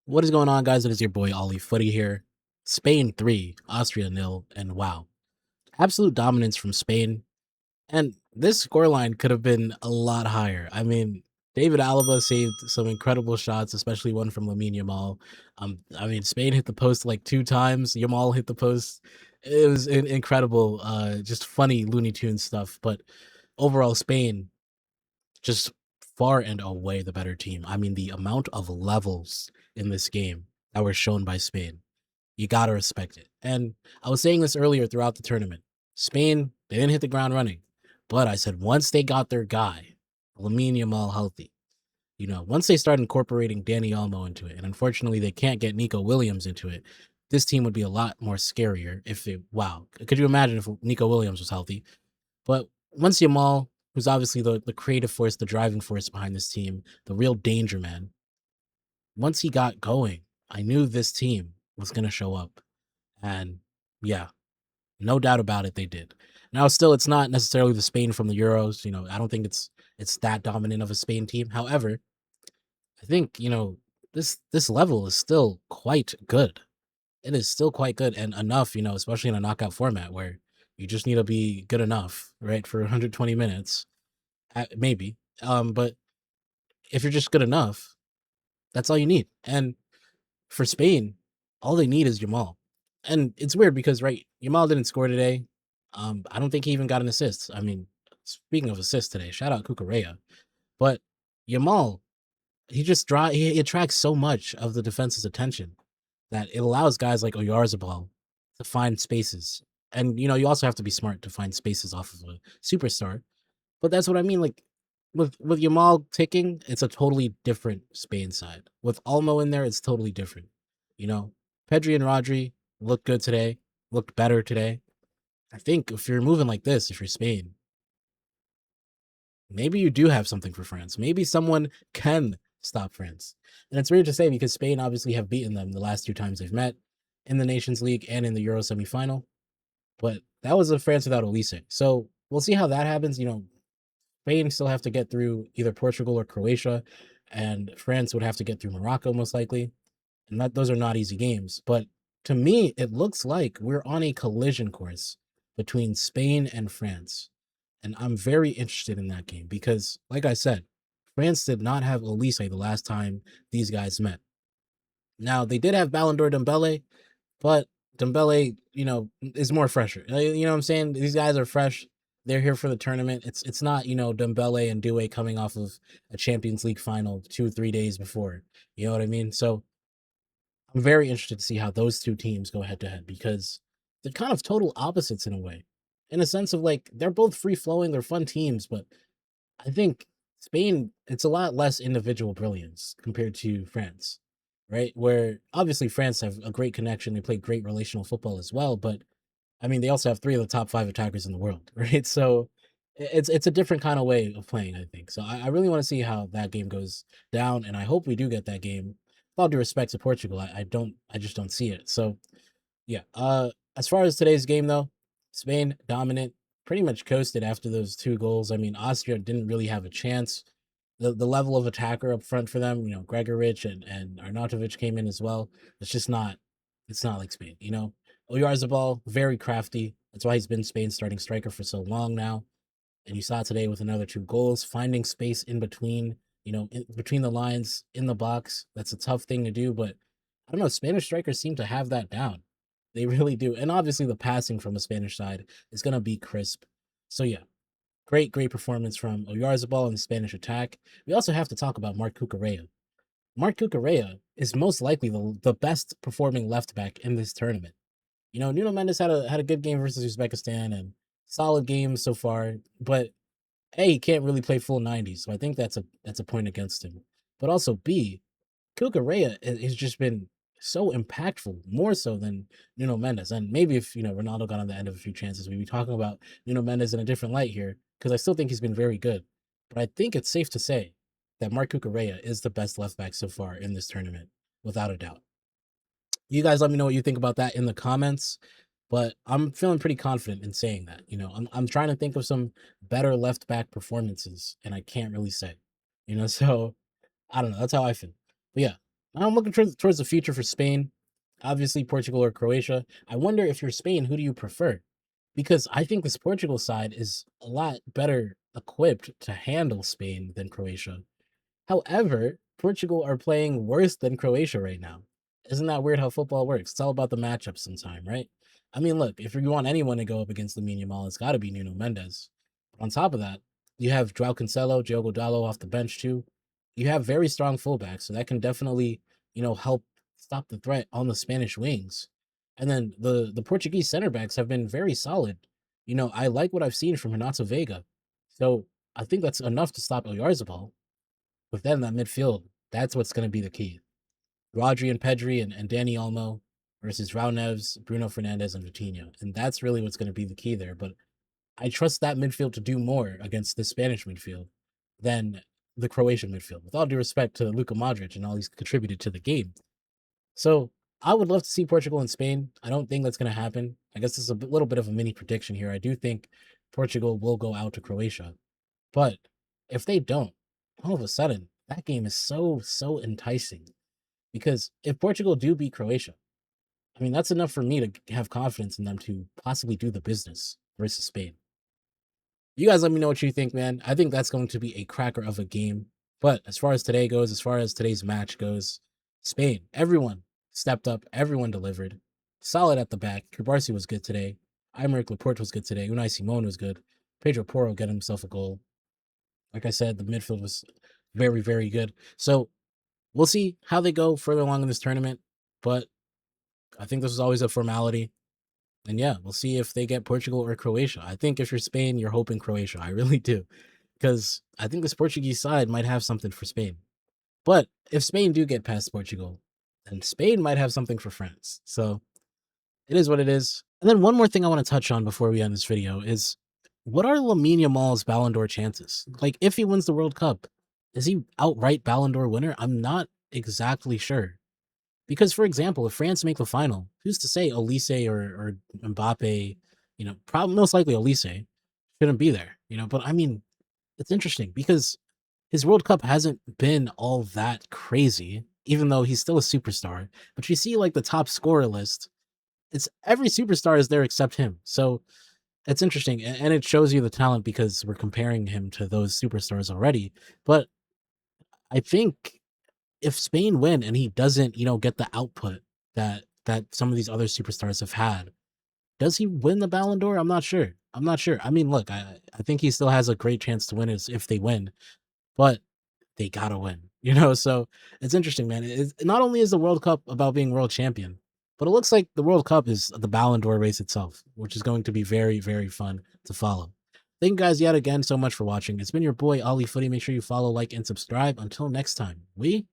What is going on, guys? It is your boy Ollie Footy here. Spain 3, Austria nil, and wow. Absolute dominance from Spain. And this scoreline could have been a lot higher. I mean, David Alaba saved some incredible shots, especially one from Lamine Yamal. Spain hit the post like 2 times. Yamal hit the post. It was incredible, just funny Looney Tunes stuff. But overall, Spain just far and away the better team. I mean, the amount of levels in this game that were shown by Spain, you got to respect it. And I was saying this earlier throughout the tournament. Spain, they didn't hit the ground running. But I said once they got their guy, Lamine Yamal, healthy, once they start incorporating Danny Olmo into it, and unfortunately they can't get Nico Williams into it, this team would be a lot more scarier if it, wow. Could you imagine if Nico Williams was healthy? But once Yamal, who's obviously the creative force, the driving force behind this team, the real danger man, once he got going, I knew this team was going to show up. And yeah, no doubt about it, they did. Now, still, it's not necessarily the Spain from the Euros. I don't think it's that dominant of a Spain team. However, I think this level is still quite good. It is still quite good and enough, especially in a knockout format where you just need to be good enough, right, for 120 minutes, maybe. But if you're just good enough, that's all you need. And for Spain, all they need is Jamal. And it's weird because, right, Jamal didn't score today. I don't think he even got an assist. I mean, speaking of assists today, shout out Cucurella. But Jamal, he attracts so much of the defense's attention that it allows guys like Oyarzabal to find spaces. And you also have to be smart to find spaces off of a superstar. But that's what I mean. Like with Yamal ticking, it's a totally different Spain side. With Almo in there, it's totally different. You know, Pedri and Rodri looked good today, looked better today. I think if you're moving like this, if you're Spain, maybe you do have something for France. Maybe someone can stop France. And it's weird to say because Spain obviously have beaten them the last 2 times they've met in the Nations League and in the Euro semifinal. But that was a France without Elise. So we'll see how that happens. Spain still have to get through either Portugal or Croatia, and France would have to get through Morocco most likely. And those are not easy games. But to me, it looks like we're on a collision course between Spain and France. And I'm very interested in that game because, like I said, France did not have Elise the last time these guys met. Now, they did have Ballon d'Or Dembele, but Dembele, is more fresher. You know what I'm saying? These guys are fresh. They're here for the tournament. It's not, Dembele and Doué coming off of a Champions League final 2 or 3 days before. You know what I mean? So I'm very interested to see how those two teams go head to head because they're kind of total opposites in a way. In a sense of like they're both free flowing, they're fun teams, but I think Spain, it's a lot less individual brilliance compared to France, right? Where obviously France have a great connection, they play great relational football as well, but I mean they also have 3 of the top 5 attackers in the world, right? So it's a different kind of way of playing, I think. So I really want to see how that game goes down, and I hope we do get that game. With all due respect to Portugal, I just don't see it. So yeah. As far as today's game though, Spain dominant, pretty much coasted after those 2 goals. I mean, Austria didn't really have a chance. The level of attacker up front for them, Gregorich and Arnautovic came in as well. It's just not it's not like Spain, Oyarzabal, very crafty. That's why he's been Spain's starting striker for so long now. And you saw today with another 2 goals, finding space in between, in between the lines in the box. That's a tough thing to do, but I don't know. Spanish strikers seem to have that down. They really do. And obviously, the passing from the Spanish side is going to be crisp. So, yeah, great performance from Oyarzabal in the Spanish attack. We also have to talk about Marc Cucurella. Marc Cucurella is most likely the best performing left back in this tournament. Nuno Mendes had a good game versus Uzbekistan and solid games so far, but A, he can't really play full 90, so I think that's a point against him. But also B, Cucurella has just been so impactful, more so than Nuno Mendes. And maybe if Ronaldo got on the end of a few chances, we'd be talking about Nuno Mendes in a different light here, because I still think he's been very good. But I think it's safe to say that Marc Cucurella is the best left back so far in this tournament, without a doubt. You guys let me know what you think about that in the comments. But I'm feeling pretty confident in saying that. I'm trying to think of some better left back performances, and I can't really say. So I don't know. That's how I feel. But yeah, I'm looking towards the future for Spain. Obviously, Portugal or Croatia. I wonder if you're Spain, who do you prefer? Because I think this Portugal side is a lot better equipped to handle Spain than Croatia. However, Portugal are playing worse than Croatia right now. Isn't that weird how football works? It's all about the matchup sometime, right? I mean, look, if you want anyone to go up against Lamine Yamal, it's got to be Nuno Mendes. But on top of that, you have Joao Cancelo, Diogo Dalot off the bench too. You have very strong fullbacks, so that can definitely, help stop the threat on the Spanish wings. And then the Portuguese center backs have been very solid. I like what I've seen from Renato Vega. So I think that's enough to stop Oyarzabal. But then that midfield, that's what's going to be the key. Rodri and Pedri and Danny Olmo versus Raul Neves, Bruno Fernandes, and Vitinha. And that's really what's going to be the key there. But I trust that midfield to do more against the Spanish midfield than the Croatian midfield. With all due respect to Luka Modric and all he's contributed to the game. So I would love to see Portugal and Spain. I don't think that's going to happen. I guess this is a little bit of a mini prediction here. I do think Portugal will go out to Croatia. But if they don't, all of a sudden, that game is so enticing. Because if Portugal do beat Croatia, I mean, that's enough for me to have confidence in them to possibly do the business versus Spain. You guys let me know what you think, man. I think that's going to be a cracker of a game. But as far as today goes, as far as today's match goes, Spain, everyone stepped up, everyone delivered. Solid at the back. Kubarsi was good today. Aymeric Laporte was good today. Unai Simon was good. Pedro Porro got himself a goal. Like I said, the midfield was very, very good. So we'll see how they go further along in this tournament. But I think this is always a formality. And yeah, we'll see if they get Portugal or Croatia. I think if you're Spain, you're hoping Croatia. I really do. Because I think this Portuguese side might have something for Spain. But if Spain do get past Portugal, then Spain might have something for France. So it is what it is. And then one more thing I want to touch on before we end this video is, what are Lamine Yamal's Ballon d'Or chances? Like, if he wins the World Cup, is he outright Ballon d'Or winner? I'm not exactly sure. Because, for example, if France make the final, who's to say Olise or Mbappe, probably most likely Olise shouldn't be there, But I mean, it's interesting because his World Cup hasn't been all that crazy, even though he's still a superstar. But you see, like, the top scorer list, it's every superstar is there except him. So it's interesting, and it shows you the talent because we're comparing him to those superstars already. But I think if Spain win and he doesn't, get the output that some of these other superstars have had, does he win the Ballon d'Or? I'm not sure. I mean, look, I think he still has a great chance to win it if they win, but they gotta win, So it's interesting, man. Not only is the World Cup about being world champion, but it looks like the World Cup is the Ballon d'Or race itself, which is going to be very, very fun to follow. Thank you guys yet again so much for watching. It's been your boy, Ollie Footy. Make sure you follow, like, and subscribe. Until next time, we